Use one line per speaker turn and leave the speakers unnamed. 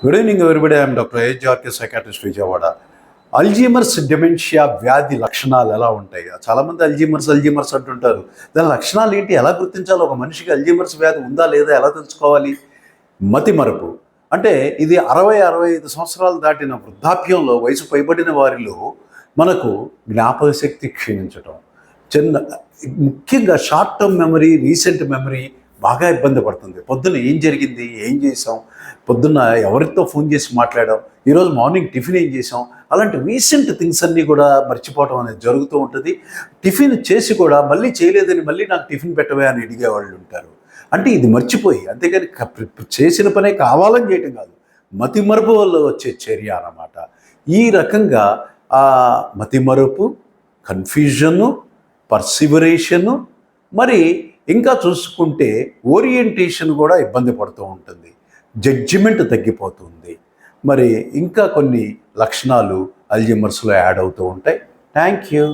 Good evening everybody. I'm doctor ఏజార్కే, psychiatrist, Vijayawada. Alzheimer's dementia వ్యాధి లక్షణాలు ఎలా ఉంటాయి? చాలామంది అల్జీమర్స్ అంటుంటారు. దాని లక్షణాలు ఏంటి, ఎలా గుర్తించాలి? ఒక మనిషికి అల్జీమర్స్ వ్యాధి ఉందా లేదా ఎలా తెలుసుకోవాలి? మతిమరుపు అంటే ఇది 60-65 సంవత్సరాలు దాటిన వృద్ధాప్యంలో, వయసు పైబడిన వారిలో మనకు జ్ఞాపక శక్తి క్షీణించటం, చిన్న ముఖ్యంగా short term memory, recent memory బాగా ఇబ్బంది పడుతుంది. పొద్దున్న ఏం జరిగింది, ఏం చేసాం, పొద్దున్న ఎవరితో ఫోన్ చేసి మాట్లాడాం, ఈరోజు మార్నింగ్ టిఫిన్ ఏం చేసాం, అలాంటి రీసెంట్ థింగ్స్ అన్నీ కూడా మర్చిపోవడం అనేది జరుగుతూ ఉంటుంది. టిఫిన్ చేసి కూడా మళ్ళీ చేయలేదని మళ్ళీ నాకు టిఫిన్ పెట్టవే అని అడిగేవాళ్ళు ఉంటారు. అంటే ఇది మర్చిపోయి, అంతేగాని చేసిన పనే కావాలని చేయటం కాదు, మతిమరుపు వల్ల వచ్చే చర్య అన్నమాట. ఈ రకంగా మతిమరుపు, కన్ఫ్యూజను, పర్సివరేషను, మరి ఇంకా చూసుకుంటే ఓరియంటేషన్ కూడా ఇబ్బంది పడుతూ ఉంటుంది, జడ్జిమెంట్ తగ్గిపోతుంది. మరి ఇంకా కొన్ని లక్షణాలు అల్జీమర్స్లో యాడ్ అవుతూ ఉంటాయి. Thank you.